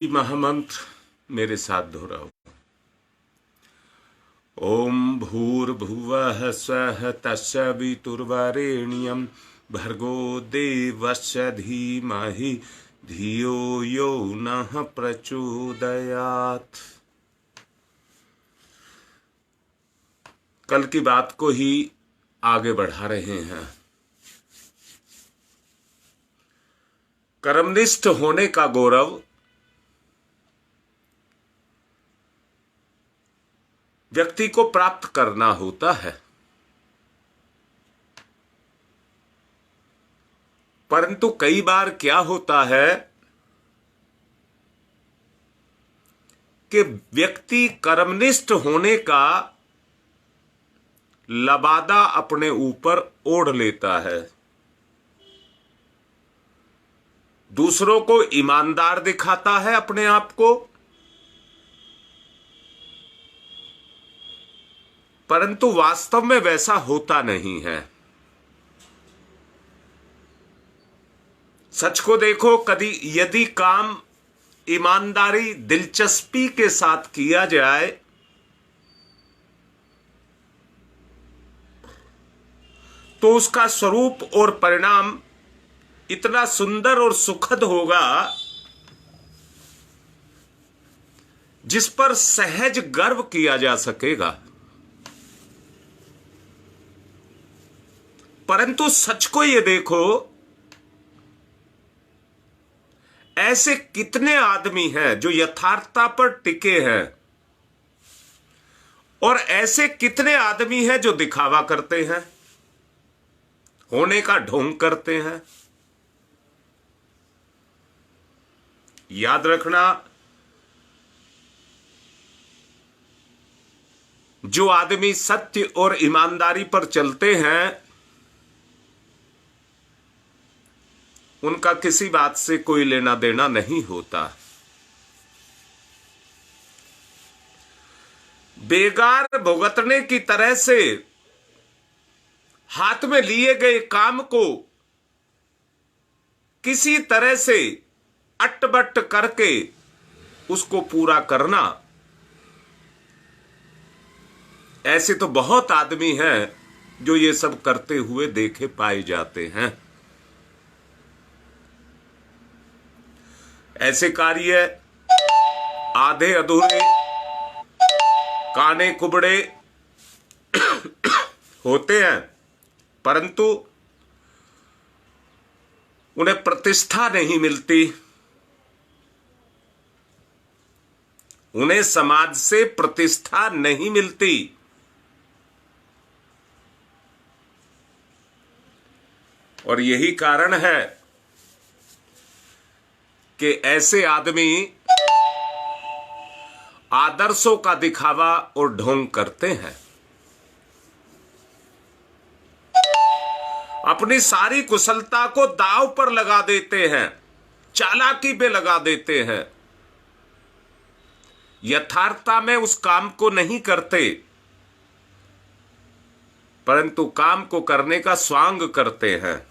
महामंत्र मेरे साथ दोहराओ। ओम भूर्भुवः स्वः तत्सवितुर्वरेण्यं भर्गो देवस्य धीमहि धियो यो नः प्रचोदयात्। कल की बात को ही आगे बढ़ा रहे हैं। कर्मनिष्ठ होने का गौरव व्यक्ति को प्राप्त करना होता है, परंतु कई बार क्या होता है कि व्यक्ति कर्मनिष्ठ होने का लबादा अपने ऊपर ओढ़ लेता है, दूसरों को ईमानदार दिखाता है अपने आप को, परंतु वास्तव में वैसा होता नहीं है। सच को देखो, यदि काम ईमानदारी दिलचस्पी के साथ किया जाए तो उसका स्वरूप और परिणाम इतना सुंदर और सुखद होगा जिस पर सहज गर्व किया जा सकेगा। परंतु सच को ये देखो, ऐसे कितने आदमी हैं जो यथार्थता पर टिके हैं, और ऐसे कितने आदमी हैं जो दिखावा करते हैं, होने का ढोंग करते हैं। याद रखना, जो आदमी सत्य और ईमानदारी पर चलते हैं उनका किसी बात से कोई लेना देना नहीं होता। बेगार भुगतने की तरह से हाथ में लिए गए काम को किसी तरह से अटबट करके उसको पूरा करना, ऐसे तो बहुत आदमी हैं जो ये सब करते हुए देखे पाए जाते हैं। ऐसे कार्य आधे अधूरे, काने कुबड़े होते हैं, परंतु उन्हें प्रतिष्ठा नहीं मिलती, उन्हें समाज से प्रतिष्ठा नहीं मिलती। और यही कारण है कि ऐसे आदमी आदर्शों का दिखावा और ढोंग करते हैं, अपनी सारी कुशलता को दांव पर लगा देते हैं, चालाकी पे लगा देते हैं, यथार्थता में उस काम को नहीं करते, परंतु काम को करने का स्वांग करते हैं।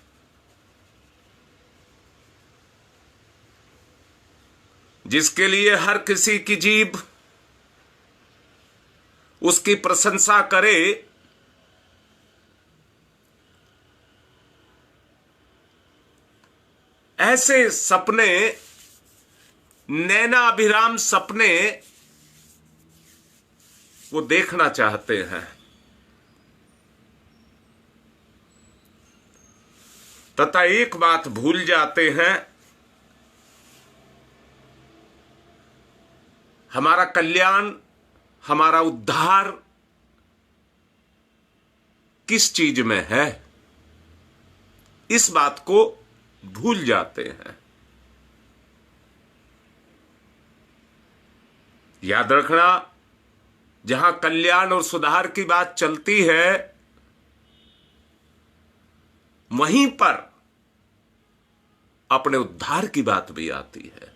जिसके लिए हर किसी की जीभ उसकी प्रशंसा करे, ऐसे सपने, नैनाभिराम सपने वो देखना चाहते हैं, तथा एक बात भूल जाते हैं, हमारा कल्याण, हमारा उद्धार किस चीज में है, इस बात को भूल जाते हैं। याद रखना, जहां कल्याण और सुधार की बात चलती है, वहीं पर अपने उद्धार की बात भी आती है।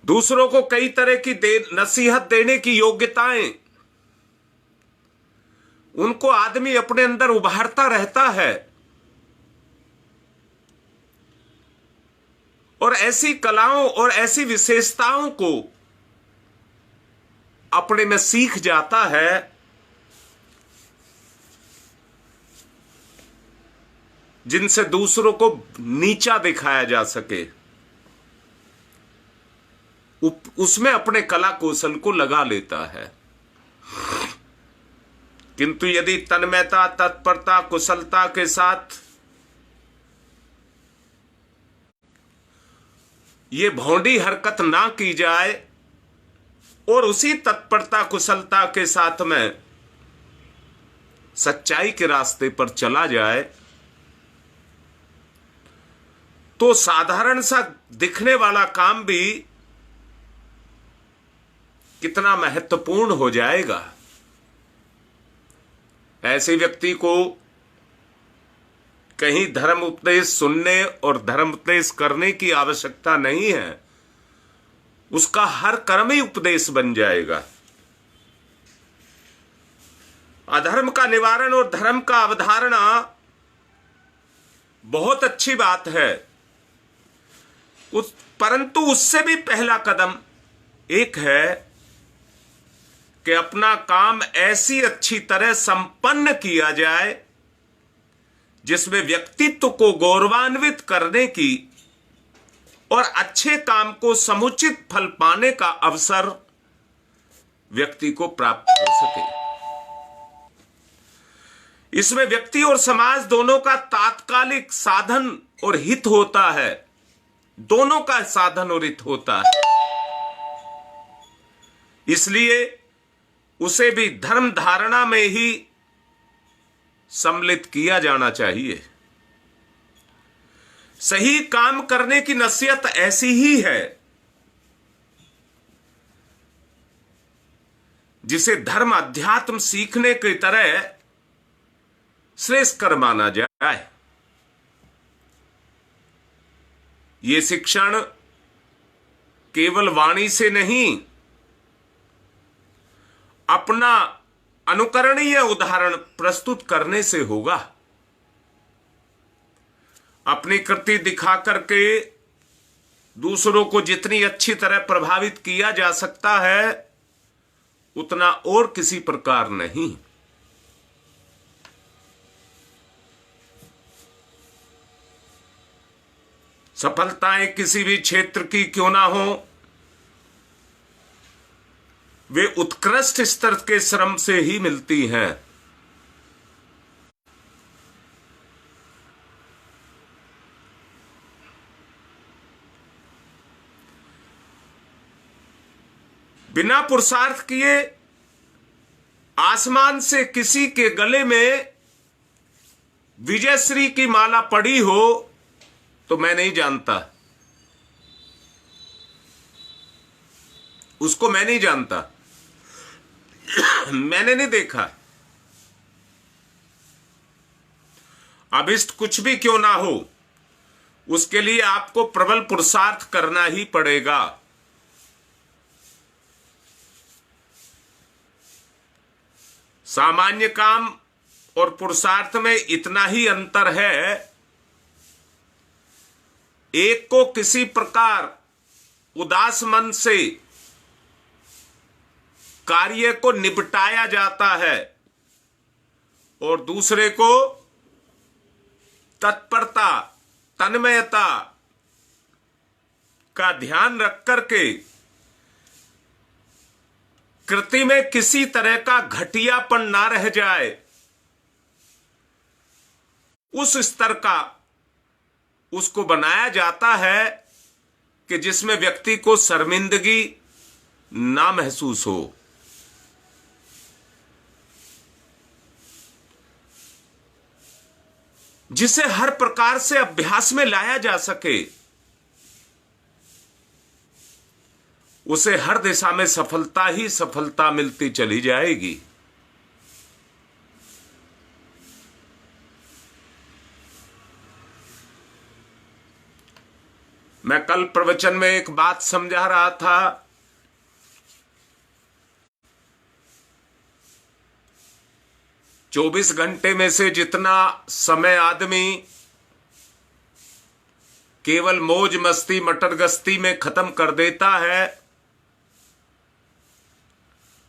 दूसरों को कई तरह की नसीहत देने की योग्यताएं उनको आदमी अपने अंदर उभारता रहता है, और ऐसी कलाओं और ऐसी विशेषताओं को अपने में सीख जाता है जिनसे दूसरों को नीचा दिखाया जा सके, उसमें अपने कला कौशल को लगा लेता है। किंतु यदि तन्मयता, तत्परता, कुशलता के साथ ये भौंडी हरकत ना की जाए और उसी तत्परता, कुशलता के साथ में सच्चाई के रास्ते पर चला जाए, तो साधारण सा दिखने वाला काम भी कितना महत्वपूर्ण हो जाएगा। ऐसे व्यक्ति को कहीं धर्म उपदेश सुनने और धर्म उपदेश करने की आवश्यकता नहीं है, उसका हर कर्म ही उपदेश बन जाएगा। अधर्म का निवारण और धर्म का अवधारणा बहुत अच्छी बात है, परंतु उससे भी पहला कदम एक है कि अपना काम ऐसी अच्छी तरह संपन्न किया जाए जिसमें व्यक्तित्व को गौरवान्वित करने की और अच्छे काम को समुचित फल पाने का अवसर व्यक्ति को प्राप्त हो सके। इसमें व्यक्ति और समाज दोनों का तात्कालिक साधन और हित होता है, दोनों का साधन और हित होता है। इसलिए उसे भी धर्म धारणा में ही सम्मिलित किया जाना चाहिए। सही काम करने की नसीहत ऐसी ही है जिसे धर्म अध्यात्म सीखने की तरह श्रेष्ठ माना जाए। ये शिक्षण केवल वाणी से नहीं, अपना अनुकरणीय उदाहरण प्रस्तुत करने से होगा। अपनी कृति दिखा करके दूसरों को जितनी अच्छी तरह प्रभावित किया जा सकता है, उतना और किसी प्रकार नहीं। सफलताएं किसी भी क्षेत्र की क्यों ना हो, वे उत्कृष्ट स्तर के श्रम से ही मिलती हैं। बिना पुरुषार्थ किए आसमान से किसी के गले में विजयश्री की माला पड़ी हो तो मैं नहीं जानता, उसको मैं नहीं जानता, मैंने नहीं देखा। अभिष्ट कुछ भी क्यों ना हो, उसके लिए आपको प्रबल पुरुषार्थ करना ही पड़ेगा। सामान्य काम और पुरुषार्थ में इतना ही अंतर है, एक को किसी प्रकार उदास मन से कार्य को निपटाया जाता है और दूसरे को तत्परता, तन्मयता का ध्यान रख करके कृति में किसी तरह का घटियापन ना रह जाए, उस स्तर का उसको बनाया जाता है कि जिसमें व्यक्ति को शर्मिंदगी ना महसूस हो। जिसे हर प्रकार से अभ्यास में लाया जा सके, उसे हर दिशा में सफलता ही सफलता मिलती चली जाएगी। मैं कल प्रवचन में एक बात समझा रहा था, 24 घंटे में से जितना समय आदमी केवल मौज मस्ती मटर गश्ती में खत्म कर देता है।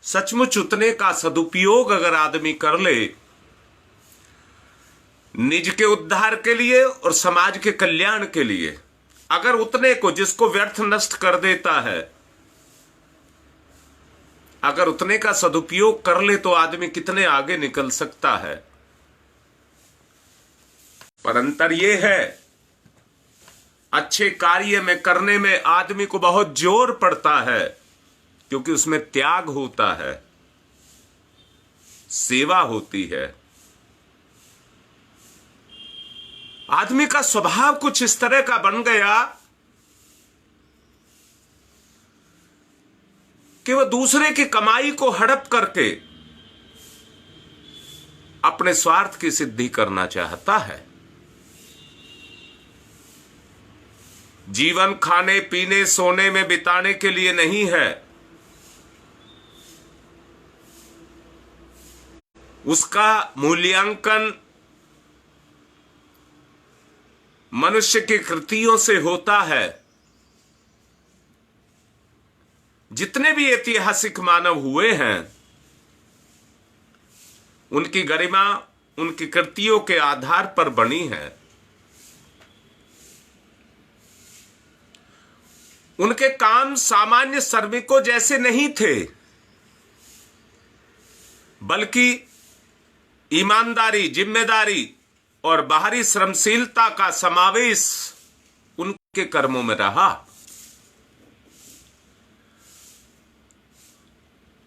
सचमुच उतने का सदुपयोग अगर आदमी कर ले निज के उद्धार के लिए और समाज के कल्याण के लिए, अगर उतने को जिसको व्यर्थ नष्ट कर देता है, अगर उतने का सदुपयोग कर ले तो आदमी कितने आगे निकल सकता है। पर अंतर यह है, अच्छे कार्य में करने में आदमी को बहुत जोर पड़ता है, क्योंकि उसमें त्याग होता है, सेवा होती है। आदमी का स्वभाव कुछ इस तरह का बन गया कि वह दूसरे की कमाई को हड़प करके अपने स्वार्थ की सिद्धि करना चाहता है। जीवन खाने पीने सोने में बिताने के लिए नहीं है, उसका मूल्यांकन मनुष्य की कृतियों से होता है। जितने भी ऐतिहासिक मानव हुए हैं, उनकी गरिमा उनकी कृतियों के आधार पर बनी है। उनके काम सामान्य श्रमिकों जैसे नहीं थे, बल्कि ईमानदारी, जिम्मेदारी और बाहरी श्रमशीलता का समावेश उनके कर्मों में रहा।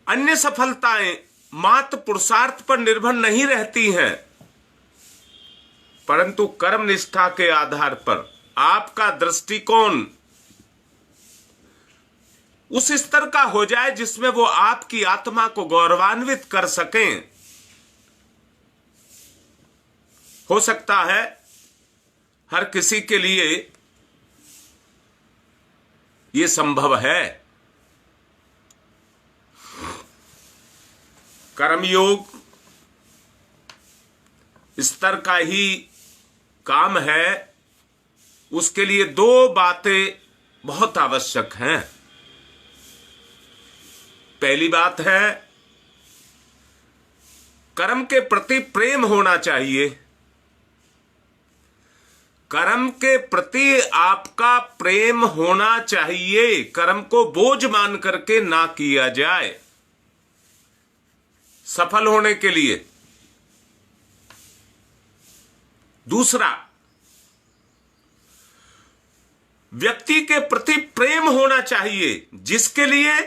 अन्य सफलताएं मात्र पुरुषार्थ पर निर्भर नहीं रहती हैं, परंतु कर्म निष्ठा के आधार पर आपका दृष्टिकोण उस स्तर का हो जाए जिसमें वो आपकी आत्मा को गौरवान्वित कर सकें। हो सकता है हर किसी के लिए यह संभव है। कर्मयोग स्तर का ही काम है, उसके लिए दो बातें बहुत आवश्यक हैं। पहली बात है, कर्म के प्रति प्रेम होना चाहिए। कर्म के प्रति आपका प्रेम होना चाहिए, कर्म को बोझ मान करके ना किया जाए। सफल होने के लिए दूसरा, व्यक्ति के प्रति प्रेम होना चाहिए जिसके लिए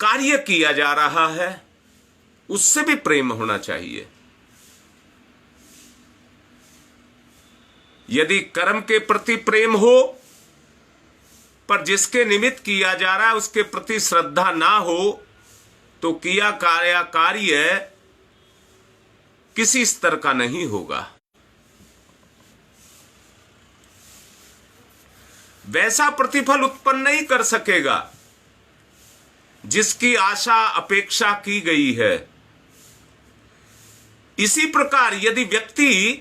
कार्य किया जा रहा है, उससे भी प्रेम होना चाहिए। यदि कर्म के प्रति प्रेम हो पर जिसके निमित्त किया जा रहा है उसके प्रति श्रद्धा ना हो, तो किया कार्य किसी स्तर का नहीं होगा। वैसा प्रतिफल उत्पन्न नहीं कर सकेगा जिसकी आशा अपेक्षा की गई है। इसी प्रकार यदि व्यक्ति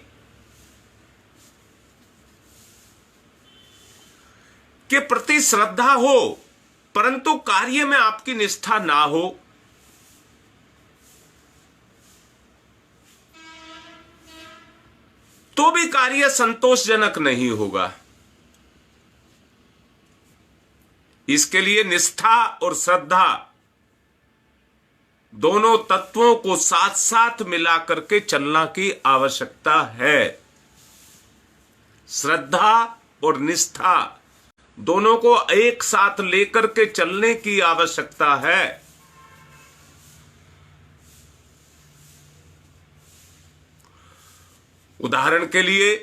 के प्रति श्रद्धा हो परंतु कार्य में आपकी निष्ठा ना हो, तो भी कार्य संतोषजनक नहीं होगा। इसके लिए निष्ठा और श्रद्धा दोनों तत्वों को साथ साथ मिलाकर के चलना की आवश्यकता है। श्रद्धा और निष्ठा दोनों को एक साथ लेकर के चलने की आवश्यकता है। उदाहरण के लिए,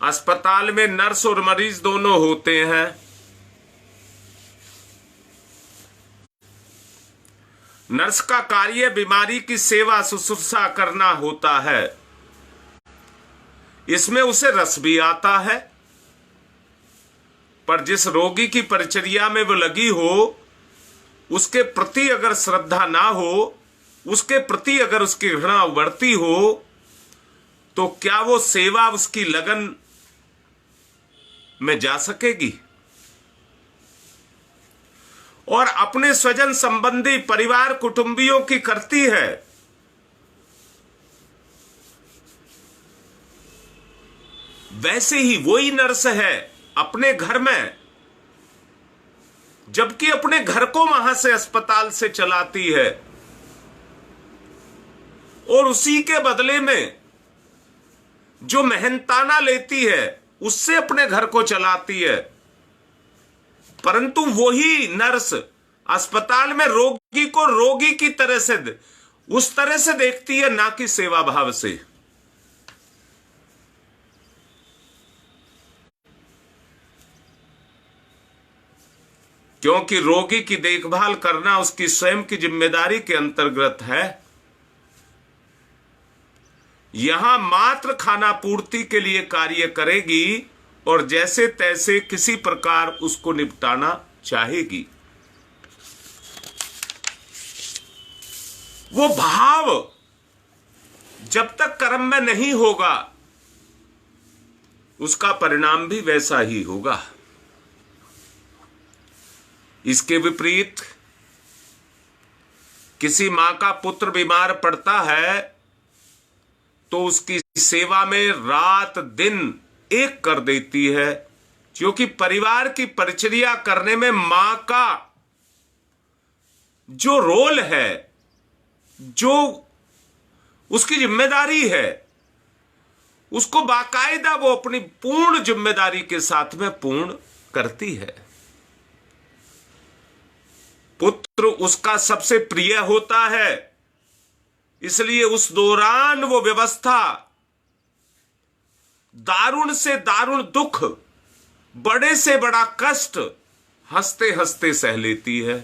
अस्पताल में नर्स और मरीज दोनों होते हैं। नर्स का कार्य बीमारी की सेवा शुश्रूषा करना होता है, इसमें उसे रस भी आता है। पर जिस रोगी की परिचर्या में वो लगी हो, उसके प्रति अगर श्रद्धा ना हो, उसके प्रति अगर उसकी घृणा उभरती हो, तो क्या वो सेवा उसकी लगन में जा सकेगी। और अपने स्वजन संबंधी परिवार कुटुंबियों की करती है। वैसे ही वही नर्स है अपने घर में, जबकि अपने घर को वहां से अस्पताल से चलाती है, और उसी के बदले में जो मेहनताना लेती है उससे अपने घर को चलाती है। परंतु वही नर्स अस्पताल में रोगी को रोगी की तरह से, उस तरह से देखती है, ना कि सेवा भाव से। क्योंकि रोगी की देखभाल करना उसकी स्वयं की जिम्मेदारी के अंतर्गत है। यहां मात्र खाना पूर्ति के लिए कार्य करेगी और जैसे तैसे किसी प्रकार उसको निपटाना चाहेगी। वो भाव जब तक कर्म में नहीं होगा उसका परिणाम भी वैसा ही होगा। इसके विपरीत किसी मां का पुत्र बीमार पड़ता है तो उसकी सेवा में रात दिन एक कर देती है, क्योंकि परिवार की परिचर्या करने में मां का जो रोल है, जो उसकी जिम्मेदारी है, उसको बाकायदा वो अपनी पूर्ण जिम्मेदारी के साथ में पूर्ण करती है। पुत्र उसका सबसे प्रिय होता है, इसलिए उस दौरान वो व्यवस्था दारुण से दारुण दुख, बड़े से बड़ा कष्ट हंसते हंसते सह लेती है।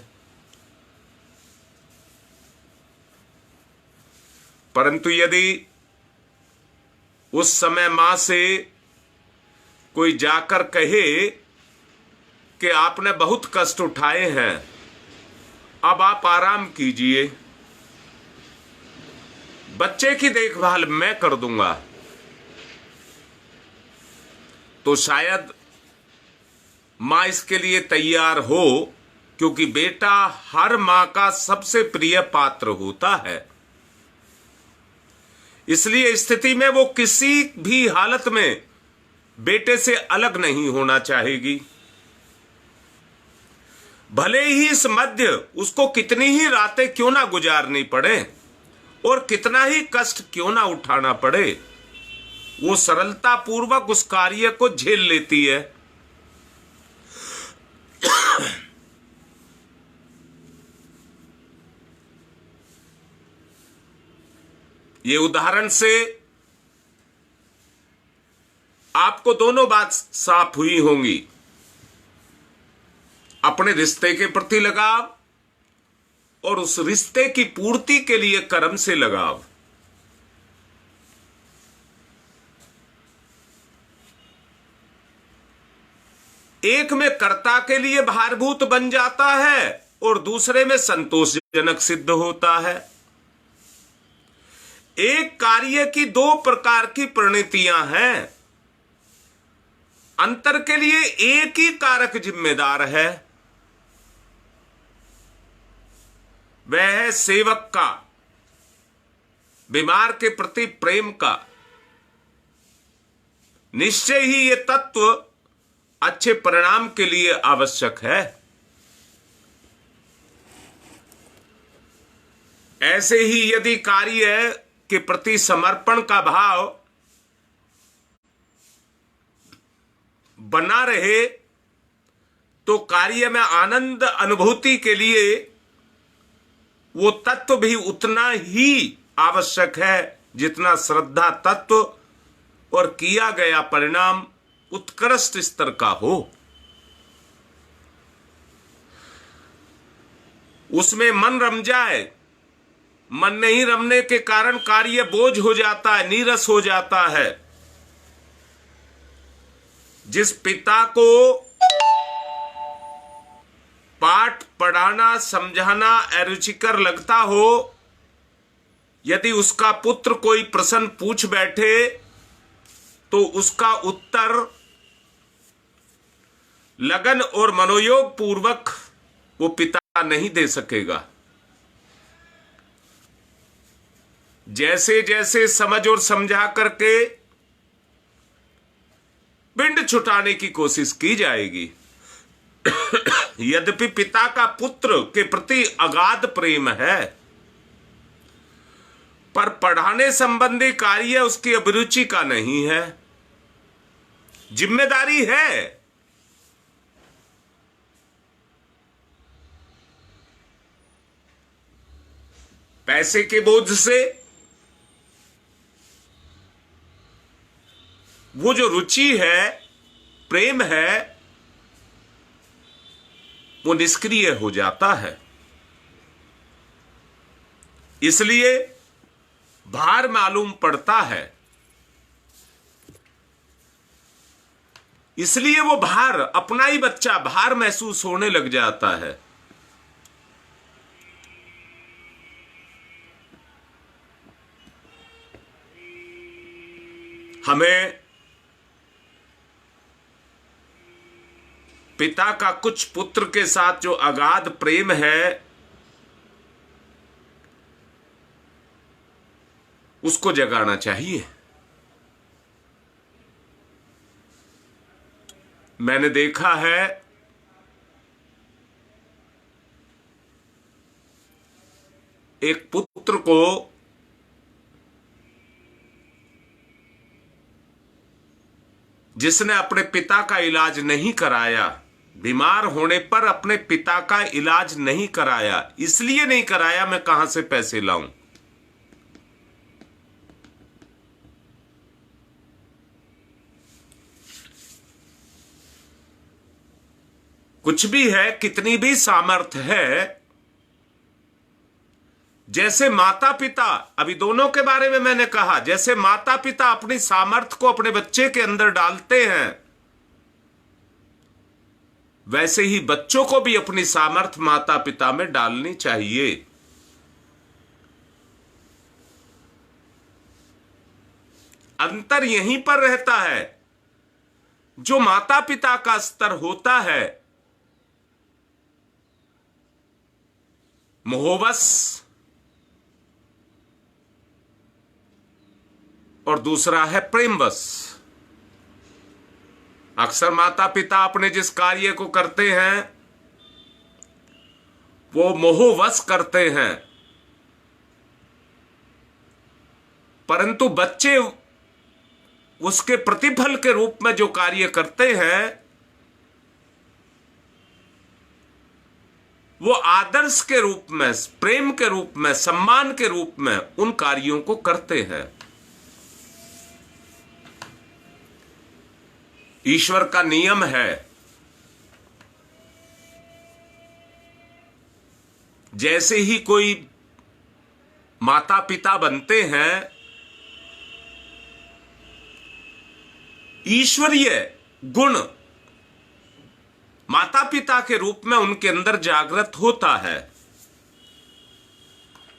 परंतु यदि उस समय मां से कोई जाकर कहे कि आपने बहुत कष्ट उठाए हैं, अब आप आराम कीजिए, बच्चे की देखभाल मैं कर दूंगा, तो शायद मां इसके लिए तैयार हो, क्योंकि बेटा हर मां का सबसे प्रिय पात्र होता है। इसलिए स्थिति में वो किसी भी हालत में बेटे से अलग नहीं होना चाहेगी। भले ही इस मध्य उसको कितनी ही रातें क्यों ना गुजारनी पड़े और कितना ही कष्ट क्यों ना उठाना पड़े, वो सरलता पूर्वक उस कार्य को झेल लेती है। ये उदाहरण से आपको दोनों बात साफ हुई होंगी, अपने रिश्ते के प्रति लगाव और उस रिश्ते की पूर्ति के लिए कर्म से लगाव। एक में कर्ता के लिए भारभूत बन जाता है और दूसरे में संतोषजनक सिद्ध होता है। एक कार्य की दो प्रकार की परिणतियां हैं, अंतर के लिए एक ही कारक जिम्मेदार है, वह है सेवक का बीमार के प्रति प्रेम का। निश्चय ही ये तत्व अच्छे परिणाम के लिए आवश्यक है। ऐसे ही यदि कार्य के प्रति समर्पण का भाव बना रहे तो कार्य में आनंद अनुभूति के लिए वो तत्व भी उतना ही आवश्यक है जितना श्रद्धा तत्व और किया गया परिणाम उत्कृष्ट स्तर का हो। उसमें मन रम जाए, मन नहीं रमने के कारण कार्य बोझ हो जाता है, नीरस हो जाता है। जिस पिता को पाठ पढ़ाना समझाना अरुचिकर लगता हो, यदि उसका पुत्र कोई प्रश्न पूछ बैठे तो उसका उत्तर लगन और मनोयोग पूर्वक वो पिता नहीं दे सकेगा। जैसे जैसे समझ और समझा करके पिंड छुटाने की कोशिश की जाएगी, यद्यपि पिता का पुत्र के प्रति अगाध प्रेम है, पर पढ़ाने संबंधी कार्य उसकी अभिरुचि का नहीं है। जिम्मेदारी है, पैसे के बोझ से वो जो रुचि है, प्रेम है, वो निष्क्रिय हो जाता है। इसलिए भार मालूम पड़ता है, इसलिए वो भार, अपना ही बच्चा भार महसूस होने लग जाता है। हमें पिता का कुछ पुत्र के साथ जो अगाध प्रेम है, उसको जगाना चाहिए। मैंने देखा है एक पुत्र को जिसने अपने पिता का इलाज नहीं कराया, बीमार होने पर अपने पिता का इलाज नहीं कराया। इसलिए नहीं कराया, मैं कहां से पैसे लाऊं। कुछ भी है, कितनी भी सामर्थ्य है, जैसे माता पिता, अभी दोनों के बारे में मैंने कहा, जैसे माता पिता अपनी सामर्थ्य को अपने बच्चे के अंदर डालते हैं, वैसे ही बच्चों को भी अपनी सामर्थ्य माता पिता में डालनी चाहिए। अंतर यहीं पर रहता है, जो माता पिता का स्तर होता है मोहवश, और दूसरा है प्रेमवश। अक्सर माता पिता अपने जिस कार्य को करते हैं वो मोहवश करते हैं, परंतु बच्चे उसके प्रतिफल के रूप में जो कार्य करते हैं वो आदर्श के रूप में, प्रेम के रूप में, सम्मान के रूप में उन कार्यों को करते हैं। ईश्वर का नियम है, जैसे ही कोई माता पिता बनते हैं, ईश्वरीय गुण माता पिता के रूप में उनके अंदर जागृत होता है।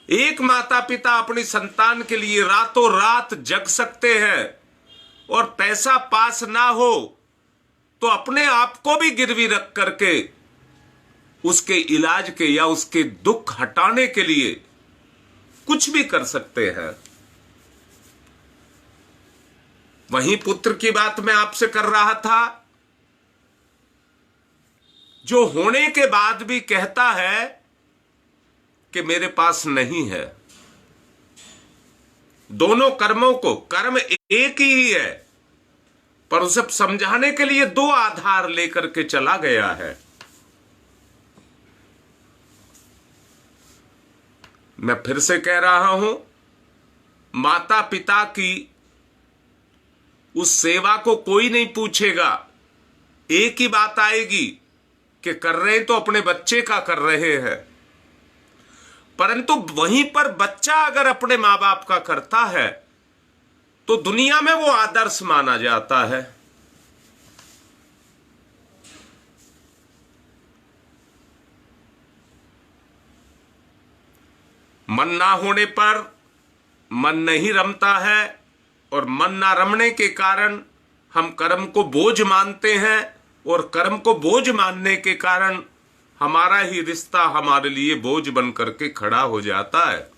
एक माता पिता अपनी संतान के लिए रातों रात जग सकते हैं, और पैसा पास ना हो तो अपने आप को भी गिरवी रख करके उसके इलाज के या उसके दुख हटाने के लिए कुछ भी कर सकते हैं। वहीं पुत्र की बात मैं आपसे कर रहा था, जो होने के बाद भी कहता है कि मेरे पास नहीं है। दोनों कर्मों को, कर्म एक ही है, पर उसे समझाने के लिए दो आधार लेकर के चला गया है। मैं फिर से कह रहा हूं, माता पिता की उस सेवा को कोई नहीं पूछेगा। एक ही बात आएगी कि कर रहे तो अपने बच्चे का कर रहे हैं, परंतु वहीं पर बच्चा अगर अपने मां बाप का करता है तो दुनिया में वो आदर्श माना जाता है। मन ना होने पर मन नहीं रमता है, और मन ना रमने के कारण हम कर्म को बोझ मानते हैं, और कर्म को बोझ मानने के कारण हमारा ही रिश्ता हमारे लिए बोझ बन करके खड़ा हो जाता है।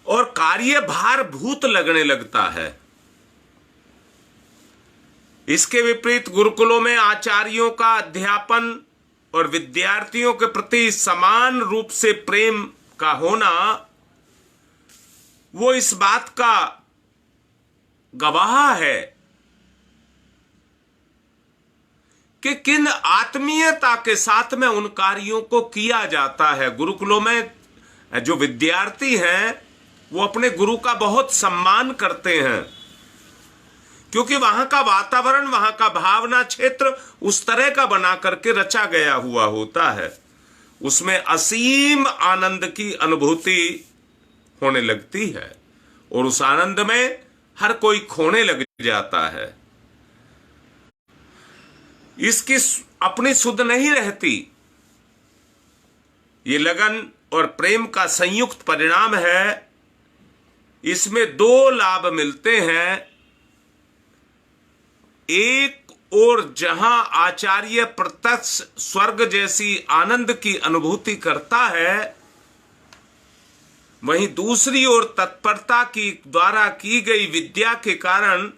और कार्य भारभूत लगने लगता है। इसके विपरीत गुरुकुलों में आचार्यों का अध्यापन और विद्यार्थियों के प्रति समान रूप से प्रेम का होना, वो इस बात का गवाह है कि किन आत्मीयता के साथ में उन कार्यों को किया जाता है। गुरुकुलों में जो विद्यार्थी हैं वो अपने गुरु का बहुत सम्मान करते हैं, क्योंकि वहां का वातावरण, वहां का भावना क्षेत्र उस तरह का बना करके रचा गया हुआ होता है। उसमें असीम आनंद की अनुभूति होने लगती है और उस आनंद में हर कोई खोने लग जाता है। इसकी अपनी सुध नहीं रहती। ये लगन और प्रेम का संयुक्त परिणाम है। इसमें दो लाभ मिलते हैं। एक और जहां आचार्य प्रत्यक्ष स्वर्ग जैसी आनंद की अनुभूति करता है, वहीं दूसरी ओर तत्परता की द्वारा की गई विद्या के कारण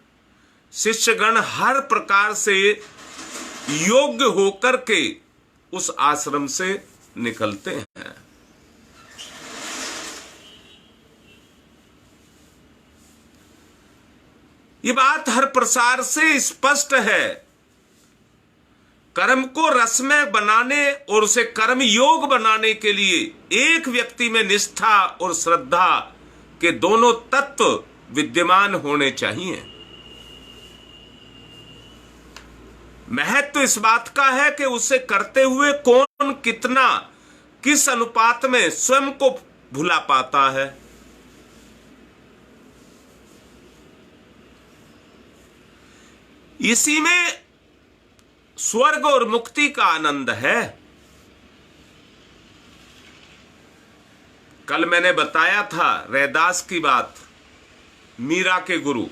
शिष्यगण हर प्रकार से योग्य होकर के उस आश्रम से निकलते हैं। ये बात हर प्रसार से स्पष्ट है। कर्म को रसमय बनाने और उसे कर्म योग बनाने के लिए एक व्यक्ति में निष्ठा और श्रद्धा के दोनों तत्व विद्यमान होने चाहिए। महत्व इस बात का है कि उसे करते हुए कौन कितना, किस अनुपात में स्वयं को भुला पाता है। इसी में स्वर्ग और मुक्ति का आनंद है। कल मैंने बताया था रैदास की बात, मीरा के गुरु।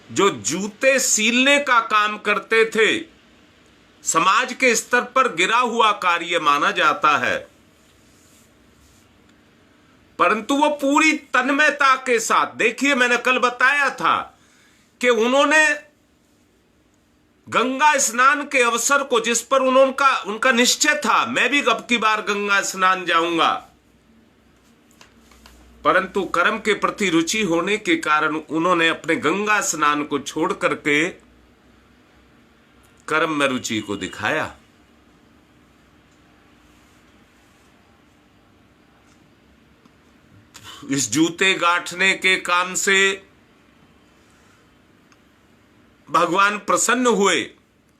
जो जूते सीलने का काम करते थे, समाज के स्तर पर गिरा हुआ कार्य माना जाता है, परंतु वो पूरी तन्मयता के साथ, देखिए मैंने कल बताया था कि उन्होंने गंगा स्नान के अवसर को, जिस पर उनका निश्चय था मैं भी अब की बार गंगा स्नान जाऊंगा, परंतु कर्म के प्रति रुचि होने के कारण उन्होंने अपने गंगा स्नान को छोड़ करके कर्म में रुचि को दिखाया। इस जूते गांठने के काम से भगवान प्रसन्न हुए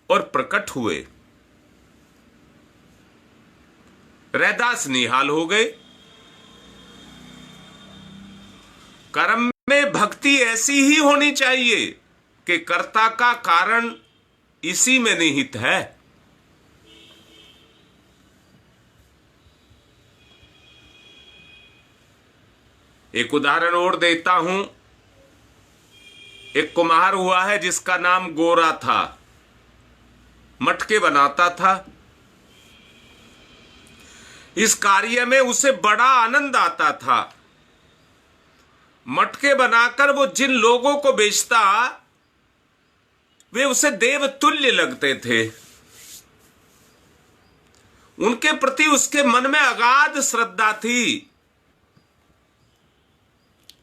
और प्रकट हुए। रैदास निहाल हो गए। कर्म में भक्ति ऐसी ही होनी चाहिए कि कर्ता का कारण इसी में निहित है। एक उदाहरण और देता हूं। एक कुम्हार हुआ है जिसका नाम गोरा था, मटके बनाता था। इस कार्य में उसे बड़ा आनंद आता था। मटके बनाकर वो जिन लोगों को बेचता, वे उसे देव तुल्य लगते थे। उनके प्रति उसके मन में अगाध श्रद्धा थी।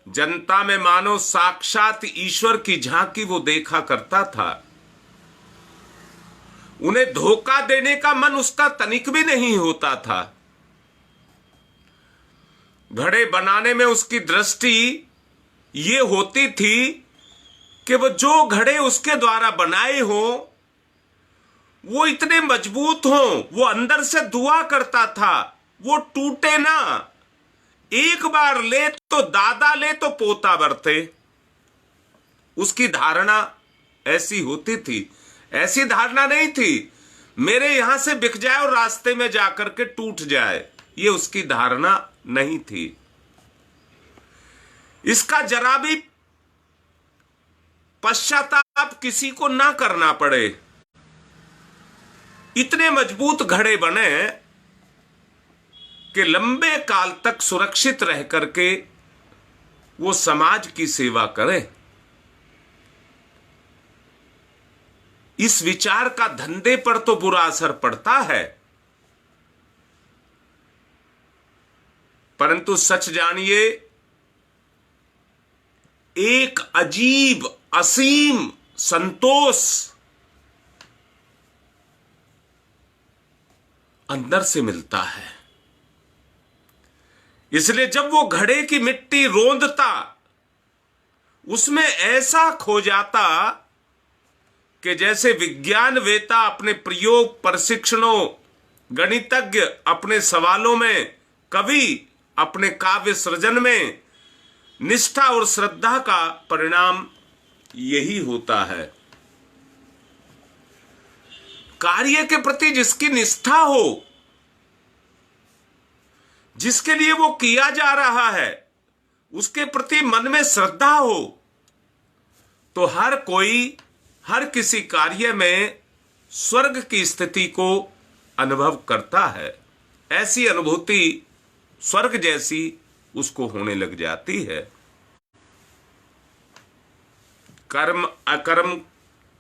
जनता में मानो साक्षात ईश्वर की झांकी वो देखा करता था। उन्हें धोखा देने का मन उसका तनिक भी नहीं होता था। घड़े बनाने में उसकी दृष्टि ये होती थी कि वो जो घड़े उसके द्वारा बनाए हो वो इतने मजबूत हो, वो अंदर से दुआ करता था वो टूटे ना। एक बार ले तो दादा ले तो पोता बरते। उसकी धारणा ऐसी होती थी। ऐसी धारणा नहीं थी मेरे यहां से बिक जाए और रास्ते में जाकर के टूट जाए, ये उसकी धारणा नहीं थी। इसका जरा भी पश्चाताप किसी को ना करना पड़े, इतने मजबूत घड़े बने कि लंबे काल तक सुरक्षित रह करके वो समाज की सेवा करें। इस विचार का धंधे पर तो बुरा असर पड़ता है, परंतु सच जानिए, एक अजीब असीम संतोष अंदर से मिलता है। इसलिए जब वो घड़े की मिट्टी रोंदता, उसमें ऐसा खो जाता कि जैसे विज्ञानवेता अपने प्रयोग प्रशिक्षणों, गणितज्ञ अपने सवालों में, कवि अपने काव्य सृजन में, निष्ठा और श्रद्धा का परिणाम यही होता है। कार्य के प्रति जिसकी निष्ठा हो, जिसके लिए वो किया जा रहा है, उसके प्रति मन में श्रद्धा हो, तो हर कोई हर किसी कार्य में स्वर्ग की स्थिति को अनुभव करता है। ऐसी अनुभूति स्वर्ग जैसी उसको होने लग जाती है। कर्म अकर्म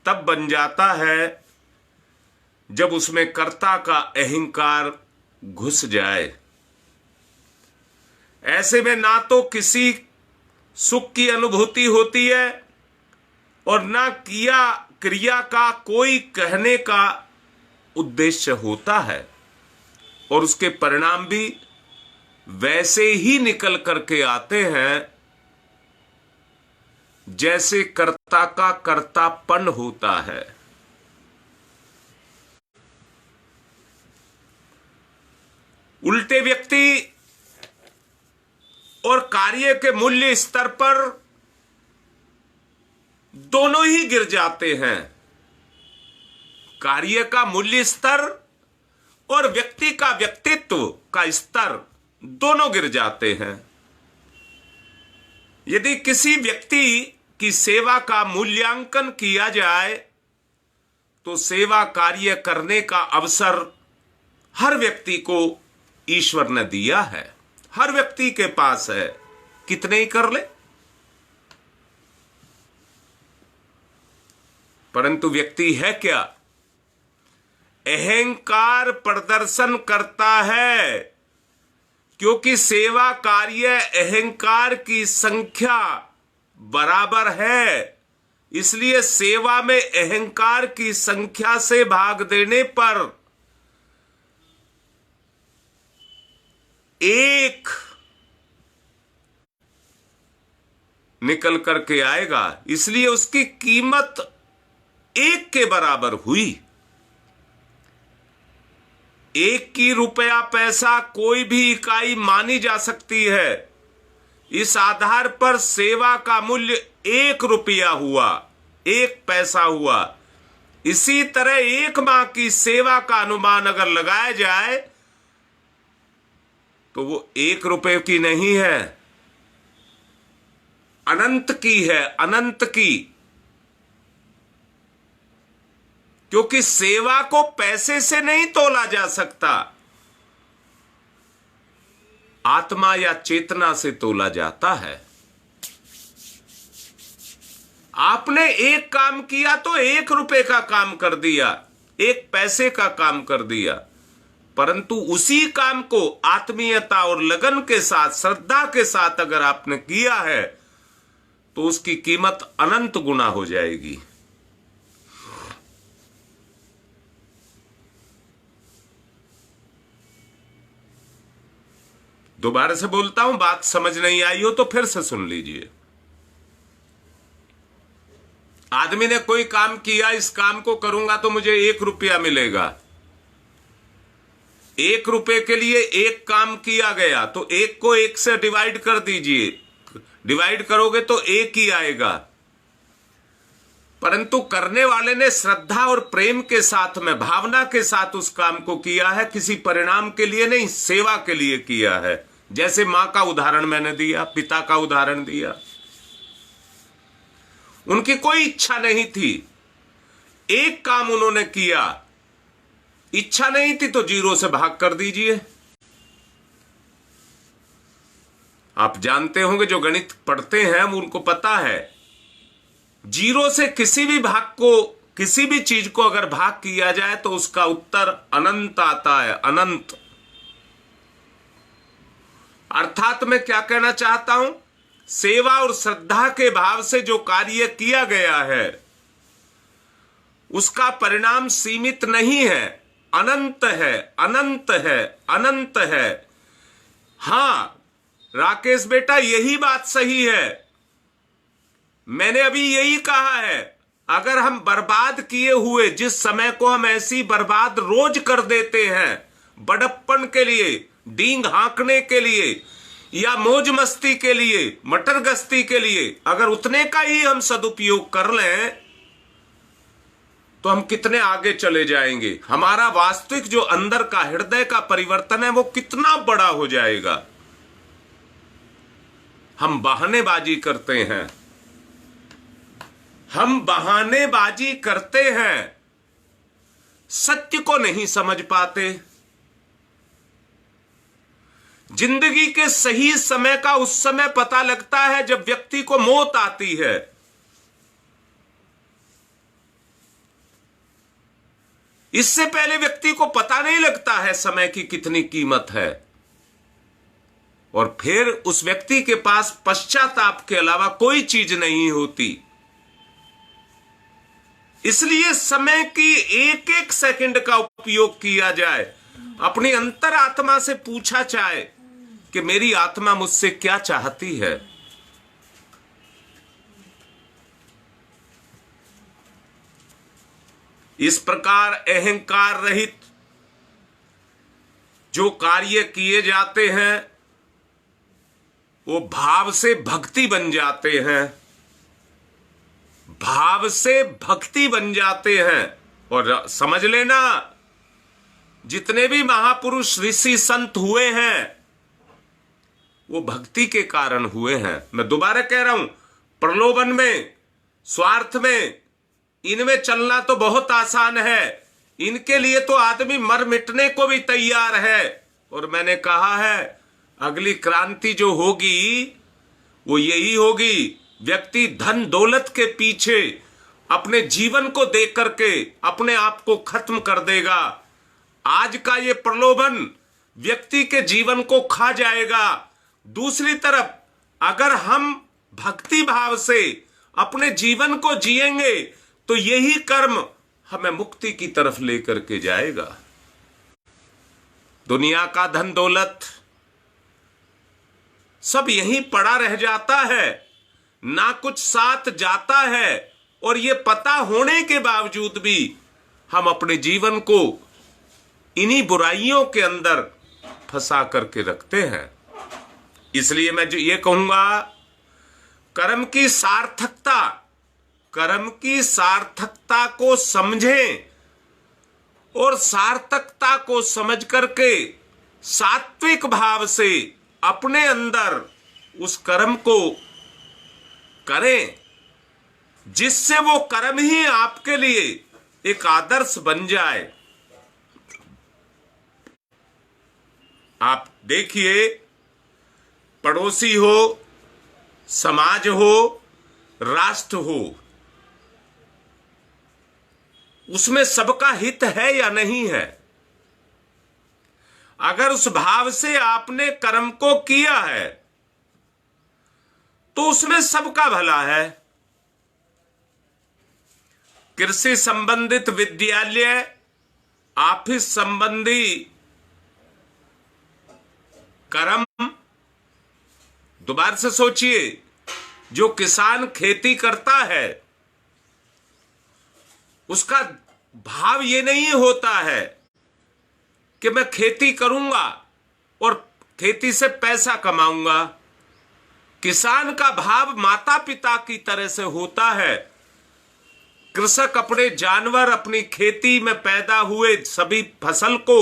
तब बन जाता है जब उसमें कर्ता का अहंकार घुस जाए। ऐसे में ना तो किसी सुख की अनुभूति होती है और ना क्रिया का कोई कहने का उद्देश्य होता है, और उसके परिणाम भी वैसे ही निकल करके आते हैं जैसे कर्ता का कर्तापन होता है। उल्टे व्यक्ति और कार्य के मूल्य स्तर पर दोनों ही गिर जाते हैं। कार्य का मूल्य स्तर और व्यक्ति का व्यक्तित्व का स्तर दोनों गिर जाते हैं। यदि किसी व्यक्ति की सेवा का मूल्यांकन किया जाए तो सेवा कार्य करने का अवसर हर व्यक्ति को ईश्वर ने दिया है, हर व्यक्ति के पास है, कितने ही कर ले। परंतु व्यक्ति है क्या? अहंकार प्रदर्शन करता है, क्योंकि सेवा कार्य अहंकार की संख्या बराबर है। इसलिए सेवा में अहंकार की संख्या से भाग देने पर एक निकल करके आएगा, इसलिए उसकी कीमत एक के बराबर हुई। एक की रुपया पैसा कोई भी इकाई मानी जा सकती है। इस आधार पर सेवा का मूल्य 1 रुपया हुआ, 1 पैसा हुआ। इसी तरह 1 माह की सेवा का अनुमान अगर लगाया जाए तो वो 1 रुपये की नहीं है, अनंत की है, अनंत की। क्योंकि सेवा को पैसे से नहीं तोला जा सकता, आत्मा या चेतना से तोला जाता है। आपने एक काम किया तो 1 रुपए का काम कर दिया, 1 पैसे का काम कर दिया, परंतु उसी काम को आत्मीयता और लगन के साथ, श्रद्धा के साथ अगर आपने किया है तो उसकी कीमत अनंत गुना हो जाएगी। दोबारा से बोलता हूं, बात समझ नहीं आई हो तो फिर से सुन लीजिए। आदमी ने कोई काम किया, इस काम को करूंगा तो मुझे 1 रुपया मिलेगा। 1 रुपए के लिए 1 काम किया गया तो 1 को 1 से डिवाइड कर दीजिए, डिवाइड करोगे तो 1 ही आएगा। परंतु करने वाले ने श्रद्धा और प्रेम के साथ में, भावना के साथ उस काम को किया है, किसी परिणाम के लिए नहीं, सेवा के लिए किया है। जैसे मां का उदाहरण मैंने दिया, पिता का उदाहरण दिया। उनकी कोई इच्छा नहीं थी, एक काम उन्होंने किया, इच्छा नहीं थी तो 0 से भाग कर दीजिए। आप जानते होंगे, जो गणित पढ़ते हैं उनको पता है, 0 से किसी भी भाग को, किसी भी चीज को अगर भाग किया जाए तो उसका उत्तर अनंत आता है, अनंत। अर्थात मैं क्या कहना चाहता हूं, सेवा और श्रद्धा के भाव से जो कार्य किया गया है उसका परिणाम सीमित नहीं है, अनंत है, अनंत है, अनंत है। हां राकेश बेटा, यही बात सही है, मैंने अभी यही कहा है। अगर हम बर्बाद किए हुए जिस समय को हम ऐसी बर्बाद रोज कर देते हैं, बड़प्पन के लिए, डींग हाँकने के लिए या मौज मस्ती के लिए, मटर गश्ती के लिए, अगर उतने का ही हम सदुपयोग कर लें तो हम कितने आगे चले जाएंगे। हमारा वास्तविक जो अंदर का हृदय का परिवर्तन है वो कितना बड़ा हो जाएगा। हम बहानेबाजी करते हैं, हम बहानेबाजी करते हैं, सत्य को नहीं समझ पाते। जिंदगी के सही समय का उस समय पता लगता है जब व्यक्ति को मौत आती है। इससे पहले व्यक्ति को पता नहीं लगता है समय की कितनी कीमत है, और फिर उस व्यक्ति के पास पश्चाताप के अलावा कोई चीज नहीं होती। इसलिए समय की एक एक सेकंड का उपयोग किया जाए। अपनी अंतरात्मा से पूछा जाए कि मेरी आत्मा मुझसे क्या चाहती है। इस प्रकार अहंकार रहित जो कार्य किए जाते हैं वो भाव से भक्ति बन जाते हैं, भाव से भक्ति बन जाते हैं। और समझ लेना, जितने भी महापुरुष ऋषि संत हुए हैं वो भक्ति के कारण हुए हैं। मैं दोबारा कह रहा हूं, प्रलोभन में, स्वार्थ में, इनमें चलना तो बहुत आसान है, इनके लिए तो आदमी मर मिटने को भी तैयार है। और मैंने कहा है अगली क्रांति जो होगी वो यही होगी, व्यक्ति धन दौलत के पीछे अपने जीवन को दे करके अपने आप को खत्म कर देगा। आज का ये प्रलोभन व्यक्ति के जीवन को खा जाएगा। दूसरी तरफ अगर हम भक्ति भाव से अपने जीवन को जिएंगे तो यही कर्म हमें मुक्ति की तरफ लेकर के जाएगा। दुनिया का धन दौलत सब यहीं पड़ा रह जाता है, ना कुछ साथ जाता है, और ये पता होने के बावजूद भी हम अपने जीवन को इन्हीं बुराइयों के अंदर फंसा करके रखते हैं। इसलिए मैं जो ये कहूंगा, कर्म की सार्थकता, कर्म की सार्थकता को समझें और सार्थकता को समझ करके सात्विक भाव से अपने अंदर उस कर्म को करें, जिससे वो कर्म ही आपके लिए एक आदर्श बन जाए। आप देखिए, पड़ोसी हो, समाज हो, राष्ट्र हो, उसमें सबका हित है या नहीं है? अगर उस भाव से आपने कर्म को किया है तो उसमें सबका भला है। कृषि संबंधित विद्यालय, ऑफिस संबंधी कर्म, दोबारा से सोचिए, जो किसान खेती करता है उसका भाव ये नहीं होता है कि मैं खेती करूंगा और खेती से पैसा कमाऊंगा। किसान का भाव माता पिता की तरह से होता है कृषक अपने जानवर, अपनी खेती में पैदा हुए सभी फसल को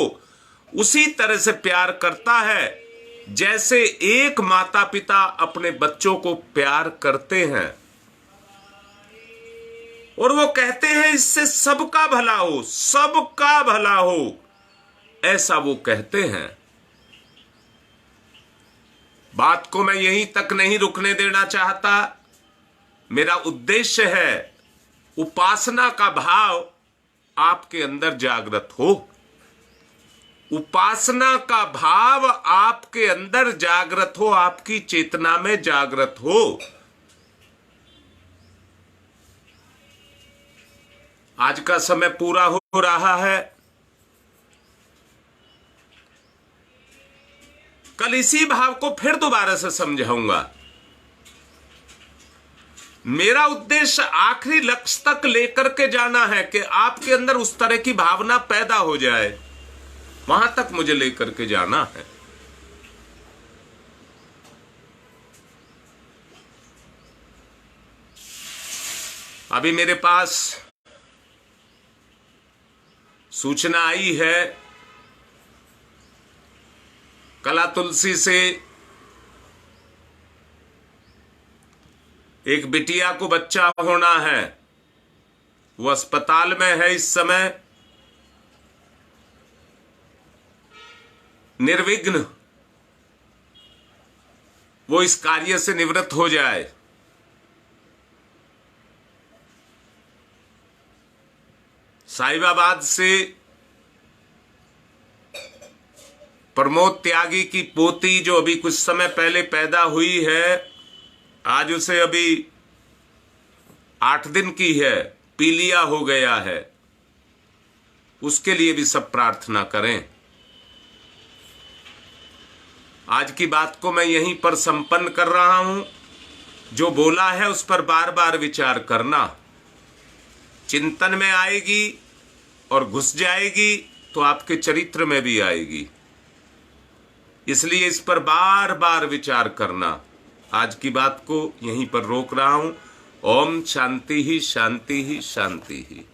उसी तरह से प्यार करता है जैसे एक माता पिता अपने बच्चों को प्यार करते हैं। और वो कहते हैं इससे सबका भला हो, सबका भला हो, ऐसा वो कहते हैं। बात को मैं यहीं तक नहीं रुकने देना चाहता। मेरा उद्देश्य है उपासना का भाव आपके अंदर जागृत हो, उपासना का भाव आपके अंदर जागृत हो, आपकी चेतना में जागृत हो। आज का समय पूरा हो रहा है। कल इसी भाव को फिर दोबारा से समझाऊंगा। मेरा उद्देश्य आखिरी लक्ष्य तक लेकर के जाना है कि आपके अंदर उस तरह की भावना पैदा हो जाए, वहां तक मुझे लेकर के जाना है। अभी मेरे पास सूचना आई है, कला तुलसी से एक बिटिया को बच्चा होना है। वो अस्पताल में है इस समय। निर्विघ्न वो इस कार्य से निवृत्त हो जाए। साहिबाबाद से प्रमोद त्यागी की पोती जो अभी कुछ समय पहले पैदा हुई है, आज उसे अभी 8 दिन की है, पीलिया हो गया है, उसके लिए भी सब प्रार्थना करें। आज की बात को मैं यहीं पर संपन्न कर रहा हूं। जो बोला है उस पर बार बार विचार करना, चिंतन में आएगी और घुस जाएगी तो आपके चरित्र में भी आएगी। इसलिए इस पर बार बार विचार करना। आज की बात को यहीं पर रोक रहा हूं। ओम शांति ही शांति ही शांति ही।